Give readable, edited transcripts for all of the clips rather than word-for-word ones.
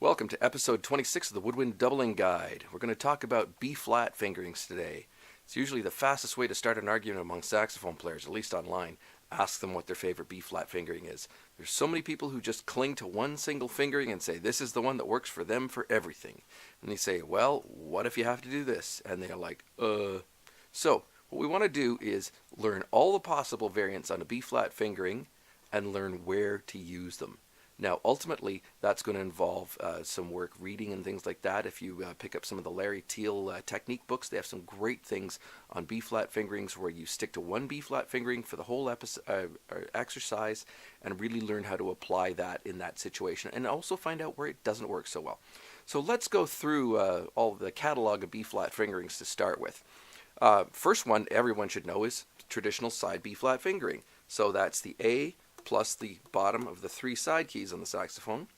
Welcome to episode 26 of the Woodwind Doubling Guide. We're going to talk about B-flat fingerings today. It's usually the fastest way to start an argument among saxophone players, at least online. Ask them what their favorite B-flat fingering is. There's so many people who just cling to one single fingering and say this is the one that works for them for everything. And they say, well, what if you have to do this? And they're like, So, what we want to do is learn all the possible variants on a B-flat fingering and learn where to use them. Now, ultimately, that's going to involve some work reading and things like that. If you pick up some of the Larry Teal technique books, they have some great things on B-flat fingerings where you stick to one B-flat fingering for the whole exercise and really learn how to apply that in that situation and also find out where it doesn't work so well. So let's go through all the catalog of B-flat fingerings to start with. First one everyone should know is traditional side B-flat fingering. So that's the A plus the bottom of the three side keys on the saxophone.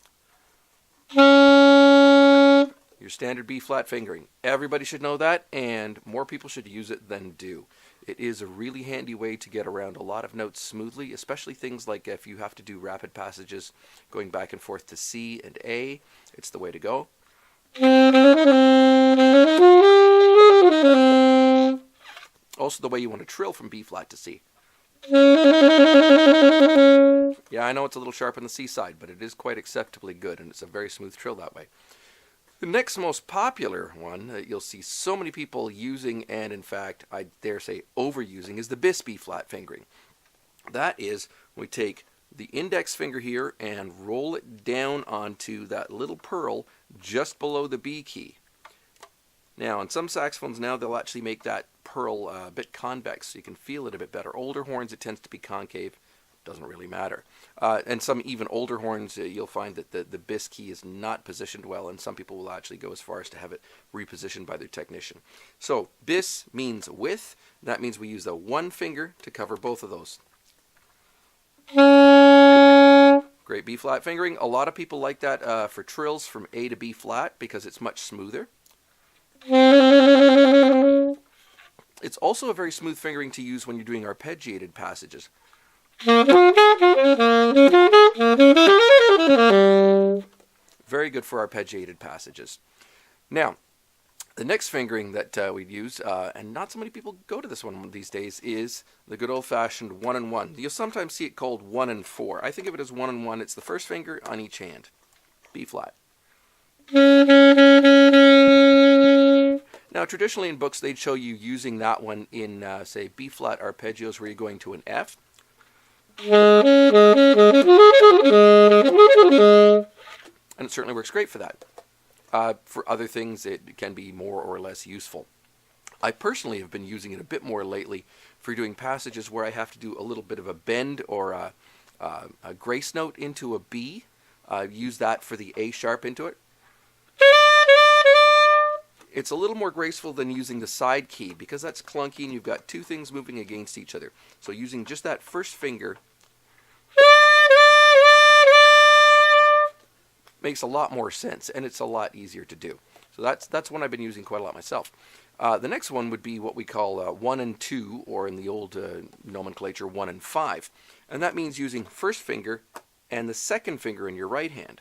Your standard B-flat fingering. Everybody should know that, and more people should use it than do. It is a really handy way to get around a lot of notes smoothly, especially things like if you have to do rapid passages going back and forth to C and A. It's the way to go. Also the way you want to trill from B-flat to C. Yeah, I know it's a little sharp on the C side, but it is quite acceptably good, and it's a very smooth trill that way. The next most popular one that you'll see so many people using, and in fact, I dare say overusing, is the Bis B-flat fingering. That is, we take the index finger here and roll it down onto that little pearl just below the B key. Now, on some saxophones now, they'll actually make that pearl a bit convex, so you can feel it a bit better. Older horns, it tends to be concave. Doesn't really matter. And some even older horns, you'll find that the Bis key is not positioned well, and some people will actually go as far as to have it repositioned by their technician. So, Bis means with. That means we use the one finger to cover both of those. Great B-flat fingering. A lot of people like that for trills from A to B-flat because it's much smoother. It's also a very smooth fingering to use when you're doing arpeggiated passages. Very good for arpeggiated passages. Now, the next fingering that we'd use, and not so many people go to this one these days, is the good old-fashioned 1 and 1. You'll sometimes see it called 1 and 4. I think of it as 1 and 1. It's the first finger on each hand. B-flat. Now, traditionally in books, they'd show you using that one in, say, B-flat arpeggios where you're going to an F. And it certainly works great for that. For other things, it can be more or less useful. I personally have been using it a bit more lately for doing passages where I have to do a little bit of a bend or a grace note into a B. Use that for the A sharp into it. It's a little more graceful than using the side key because that's clunky and you've got two things moving against each other. So using just that first finger makes a lot more sense, and it's a lot easier to do. So that's one I've been using quite a lot myself. The next one would be what we call 1 and 2, or in the old nomenclature, 1 and 5. And that means using first finger and the second finger in your right hand.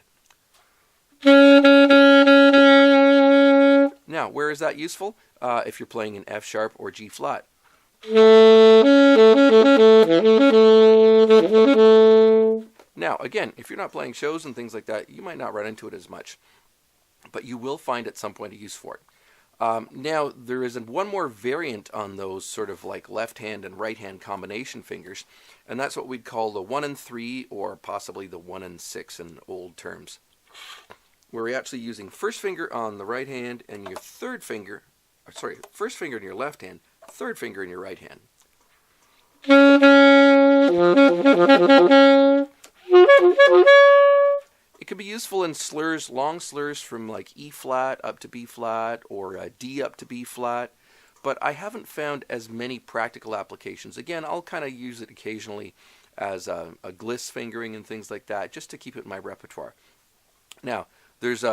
Now, where is that useful? If you're playing an F sharp or G flat. Now, again, if you're not playing shows and things like that, you might not run into it as much, but you will find at some point a use for it. Now, there is one more variant on those sort of like left hand and right hand combination fingers, and that's what we'd call the 1 and 3, or possibly the 1 and 6 in old terms, where we're actually using first finger on the right hand and your first finger in your left hand, third finger in your right hand. It can be useful in slurs, long slurs from like E flat up to B flat or D up to B flat, but I haven't found as many practical applications. Again, I'll kind of use it occasionally as a gliss fingering and things like that, just to keep it in my repertoire. Now, there's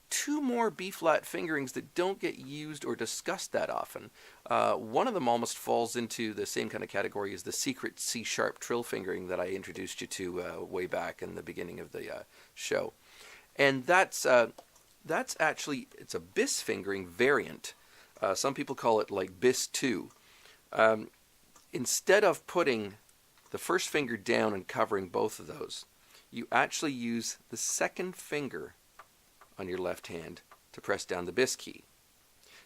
two more B-flat fingerings that don't get used or discussed that often. One of them almost falls into the same kind of category as the secret C-sharp trill fingering that I introduced you to way back in the beginning of the show. And that's actually, it's a Bis fingering variant. Some people call it like Bis 2. Instead of putting the first finger down and covering both of those, you actually use the second finger on your left hand to press down the Bis key.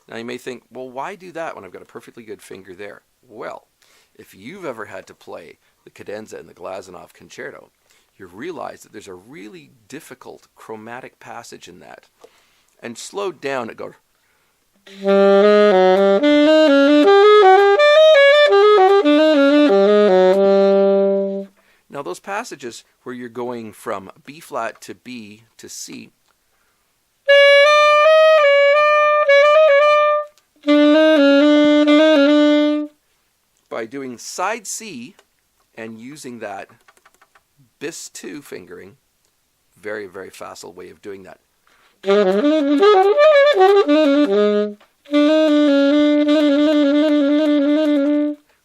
Now you may think, well, why do that when I've got a perfectly good finger there? Well, if you've ever had to play the cadenza in the Glazunov concerto, you realize that there's a really difficult chromatic passage in that. And slowed down, it goes. Now those passages where you're going from B flat to B to C, by doing side C and using that Bis 2 fingering, very, very facile way of doing that.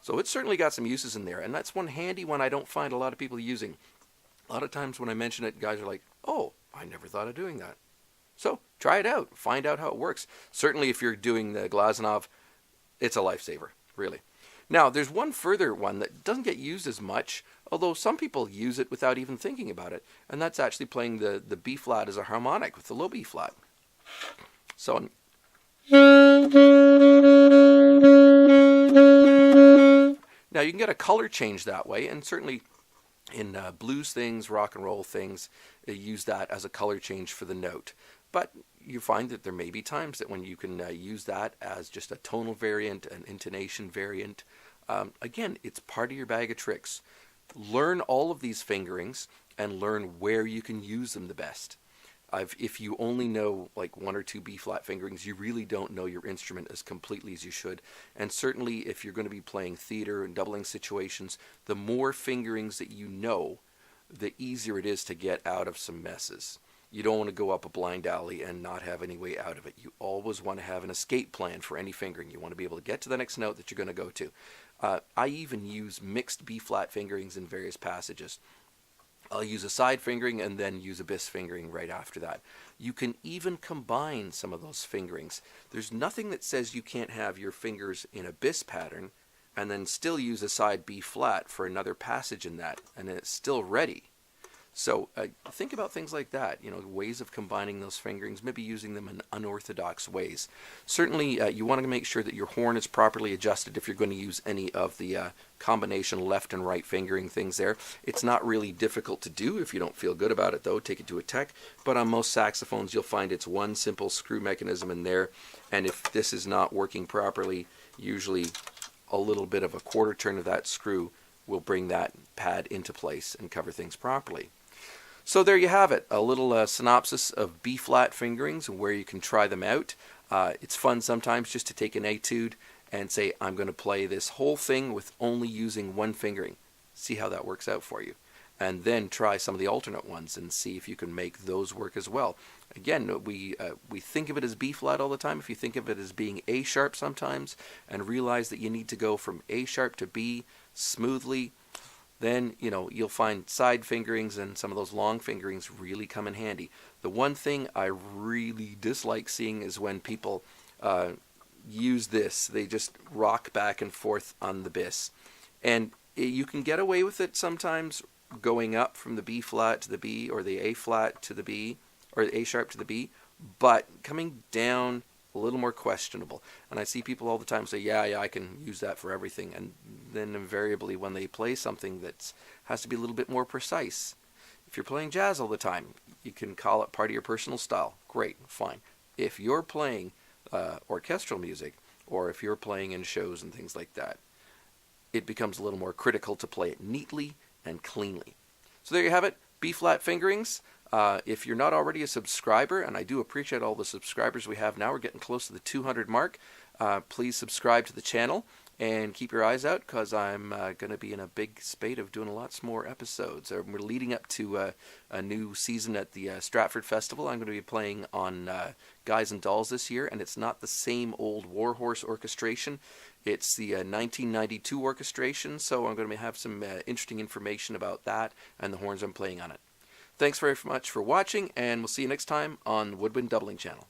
So it's certainly got some uses in there, and that's one handy one I don't find a lot of people using. A lot of times when I mention it, guys are like, oh, I never thought of doing that. So try it out. Find out how it works. Certainly if you're doing the Glazunov, it's a lifesaver, really. Now, there's one further one that doesn't get used as much, although some people use it without even thinking about it, and that's actually playing the B-flat as a harmonic with the low B-flat. So, now you can get a color change that way, and certainly in blues things, rock and roll things, they use that as a color change for the note. But you find that there may be times that when you can use that as just a tonal variant, an intonation variant. Again, it's part of your bag of tricks. Learn all of these fingerings and learn where you can use them the best. If you only know like one or two B-flat fingerings, you really don't know your instrument as completely as you should. And certainly if you're going to be playing theater and doubling situations, the more fingerings that you know, the easier it is to get out of some messes. You don't want to go up a blind alley and not have any way out of it. You always want to have an escape plan for any fingering. You want to be able to get to the next note that you're going to go to. I even use mixed B-flat fingerings in various passages. I'll use a side fingering and then use a Bis fingering right after that. You can even combine some of those fingerings. There's nothing that says you can't have your fingers in a Bis pattern and then still use a side B-flat for another passage in that, and it's still ready. So think about things like that, ways of combining those fingerings, maybe using them in unorthodox ways. Certainly you want to make sure that your horn is properly adjusted if you're going to use any of the combination left and right fingering things there. It's not really difficult to do if you don't feel good about it, though. Take it to a tech. But on most saxophones, you'll find it's one simple screw mechanism in there. And if this is not working properly, usually a little bit of a quarter turn of that screw will bring that pad into place and cover things properly. So there you have it, a little synopsis of B-flat fingerings and where you can try them out. It's fun sometimes just to take an etude and say, I'm going to play this whole thing with only using one fingering. See how that works out for you. And then try some of the alternate ones and see if you can make those work as well. Again, we think of it as B-flat all the time. If you think of it as being A-sharp sometimes and realize that you need to go from A-sharp to B smoothly, then you'll find side fingerings and some of those long fingerings really come in handy. The one thing I really dislike seeing is when people use this. They just rock back and forth on the Bis. And you can get away with it sometimes going up from the B-flat to the B, or the A-flat to the B, or the A-sharp to the B, but coming down a little more questionable. And I see people all the time say, yeah, I can use that for everything. And then invariably when they play something that has to be a little bit more precise. If you're playing jazz all the time, you can call it part of your personal style. Great, fine. If you're playing orchestral music, or if you're playing in shows and things like that, it becomes a little more critical to play it neatly and cleanly. So there you have it, B-flat fingerings. If you're not already a subscriber, and I do appreciate all the subscribers we have now, we're getting close to the 200 mark, please subscribe to the channel and keep your eyes out, because I'm going to be in a big spate of doing lots more episodes. We're leading up to a new season at the Stratford Festival. I'm going to be playing on Guys and Dolls this year, and it's not the same old Warhorse orchestration. It's the 1992 orchestration, so I'm going to have some interesting information about that and the horns I'm playing on it. Thanks very much for watching, and we'll see you next time on Woodwind Doubling Channel.